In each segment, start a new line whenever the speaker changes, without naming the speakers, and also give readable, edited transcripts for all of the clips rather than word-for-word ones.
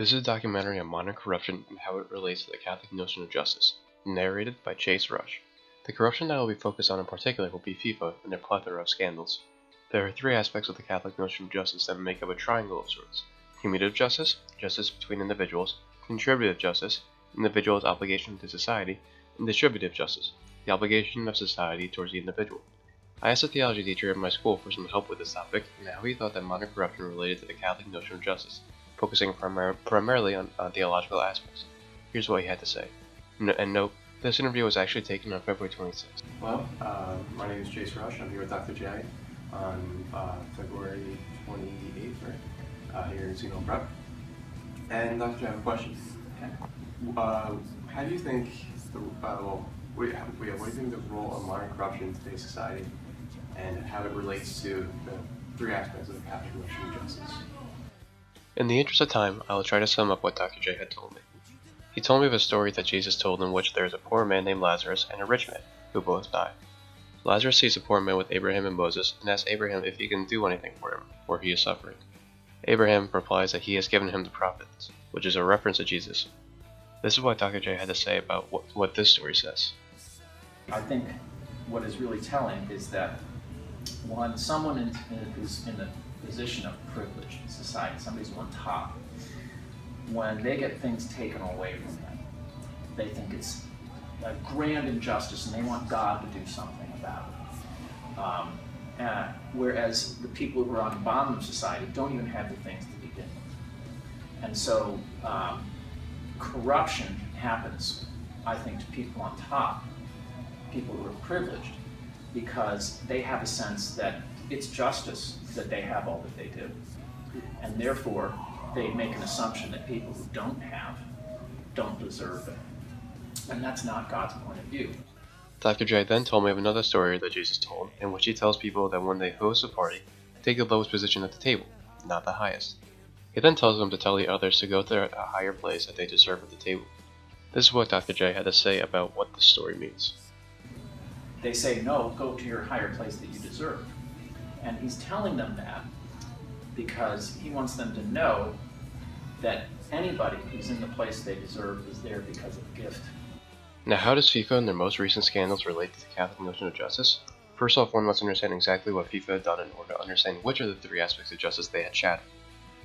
This is a documentary on modern corruption and how it relates to the Catholic notion of justice, narrated by Chasse Rush. The corruption that will be focused on in particular will be FIFA and their plethora of scandals. There are three aspects of the Catholic notion of justice that make up a triangle of sorts: commutative justice, justice between individuals; contributive justice, individual's obligation to society; and distributive justice, the obligation of society towards the individual. I asked a theology teacher at my school for some help with this topic and how he thought that modern corruption related to the Catholic notion of justice, focusing primarily on theological aspects. Here's what he had to say. And note, this interview was actually taken on February 26th.
Hello, my name is Chasse Rush. I'm here with Dr. J on February 28th, right? Here in Signal Prep. And Dr. J, I have a question. How do you think what do you think the role of modern corruption in today's society and how it relates to the three aspects of the Catholic notion of justice?
In the interest of time, I will try to sum up what Dr. J had told me. He told me of a story that Jesus told in which there is a poor man named Lazarus and a rich man, who both die. Lazarus sees the poor man with Abraham and Moses and asks Abraham if he can do anything for him, for he is suffering. Abraham replies that he has given him the prophets, which is a reference to Jesus. This is what Dr. J had to say about what this story says.
I think what is really telling is that when someone who's in a position of privilege in society, somebody's on top, when they get things taken away from them, they think it's a grand injustice and they want God to do something about it. Whereas the people who are on the bottom of society don't even have the things to begin with. And so corruption happens, I think, to people on top, people who are privileged, because they have a sense that it's justice that they have all that they do. And therefore, they make an assumption that people who don't have don't deserve it. And that's not God's point of view.
Dr. J then told me of another story that Jesus told, in which he tells people that when they host a party, take the lowest position at the table, not the highest. He then tells them to tell the others to go to a higher place that they deserve at the table. This is what Dr. J had to say about what this story means.
They say, no, go to your higher place that you deserve. And he's telling them that because he wants them to know that anybody who's in the place they deserve is there because of a gift.
Now, how does FIFA and their most recent scandals relate to the Catholic notion of justice? First off, one must understand exactly what FIFA had done in order to understand which of the three aspects of justice they had shattered.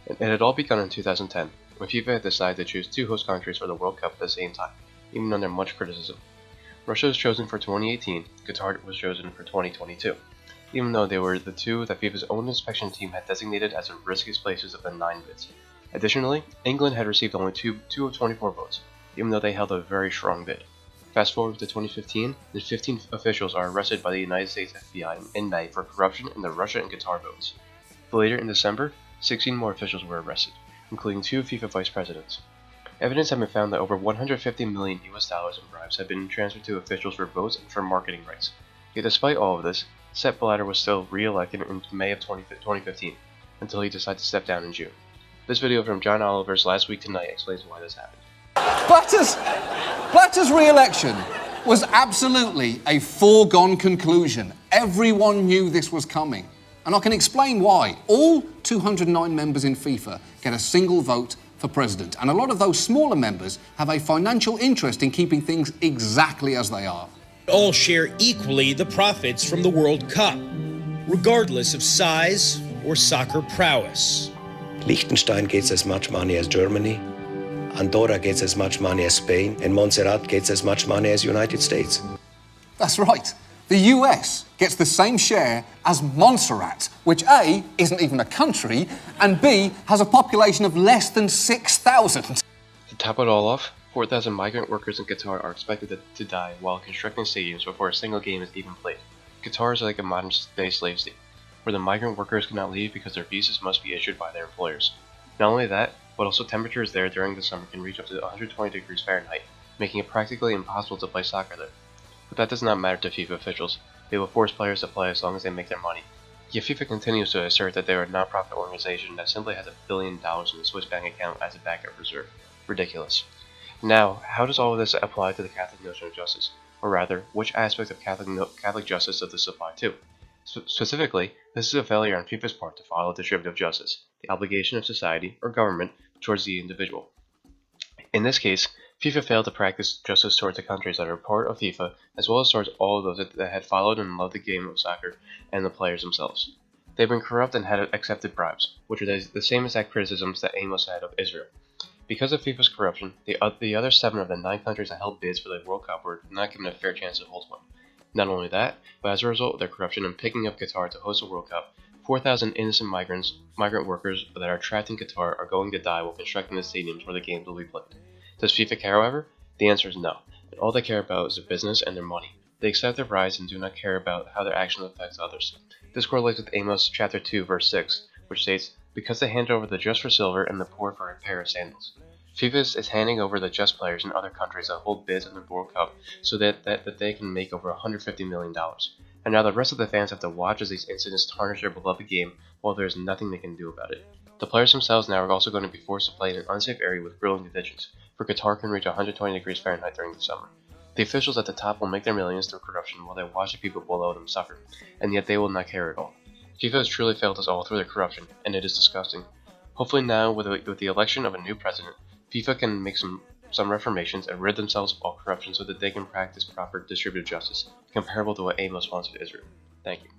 It had all begun in 2010, when FIFA had decided to choose two host countries for the World Cup at the same time, even under much criticism. Russia was chosen for 2018, Qatar was chosen for 2022, even though they were the two that FIFA's own inspection team had designated as the riskiest places of the 9 bids. Additionally, England had received only 2 of 24 votes, even though they held a very strong bid. Fast forward to 2015, and 15 officials are arrested by the United States FBI in May for corruption in the Russia and Qatar votes. Later in December, 16 more officials were arrested, including 2 FIFA vice presidents. Evidence had been found that over $150 million in bribes had been transferred to officials for votes and for marketing rights. Yet despite all of this, Sepp Blatter was still re-elected in May of 2015, until he decided to step down in June. This video from John Oliver's Last Week Tonight explains why this happened.
Blatter's re-election was absolutely a foregone conclusion. Everyone knew this was coming. And I can explain why. All 209 members in FIFA get a single vote for president, and a lot of those smaller members have a financial interest in keeping things exactly as they are.
All share equally the profits from the World Cup, regardless of size or soccer prowess.
Liechtenstein gets as much money as Germany, Andorra gets as much money as Spain, and Montserrat gets as much money as United States.
That's right. The US gets the same share as Montserrat, which A, isn't even a country, and B, has a population of less than 6,000.
To top it all off, 4,000 migrant workers in Qatar are expected to die while constructing stadiums before a single game is even played. Qatar is like a modern-day slave state, where the migrant workers cannot leave because their visas must be issued by their employers. Not only that, but also temperatures there during the summer can reach up to 120 degrees Fahrenheit, making it practically impossible to play soccer there. But that does not matter to FIFA officials. They will force players to play as long as they make their money. Yet FIFA continues to assert that they are a non-profit organization that simply has $1 billion in the Swiss bank account as a backup reserve. Ridiculous. Now, how does all of this apply to the Catholic notion of justice? Or rather, which aspect of Catholic justice does this apply to? Specifically, this is a failure on FIFA's part to follow distributive justice, the obligation of society or government towards the individual. In this case, FIFA failed to practice justice towards the countries that are part of FIFA, as well as towards all of those that had followed and loved the game of soccer and the players themselves. They've been corrupt and had accepted bribes, which are the same exact criticisms that Amos had of Israel. Because of FIFA's corruption, the other 7 of the 9 countries that held bids for the World Cup were not given a fair chance to hold one. Not only that, but as a result of their corruption and picking up Qatar to host the World Cup, 4,000 innocent migrant workers that are trapped in Qatar are going to die while constructing the stadiums where the games will be played. Does FIFA care, however? The answer is no, and all they care about is their business and their money. They accept their bribes and do not care about how their actions affect others. This correlates with Amos chapter 2 verse 6, which states, "Because they hand over the just for silver and the poor for a pair of sandals." FIFA is handing over the just players in other countries that hold bids on the World Cup so that they can make over $150 million. And now the rest of the fans have to watch as these incidents tarnish their beloved game while there is nothing they can do about it. The players themselves now are also going to be forced to play in an unsafe area with grilling conditions, for Qatar can reach 120 degrees Fahrenheit during the summer. The officials at the top will make their millions through corruption while they watch the people below them suffer, and yet they will not care at all. FIFA has truly failed us all through their corruption, and it is disgusting. Hopefully now, with the election of a new president, FIFA can make some reformations and rid themselves of all corruption so that they can practice proper distributive justice, comparable to what Amos wants for Israel. Thank you.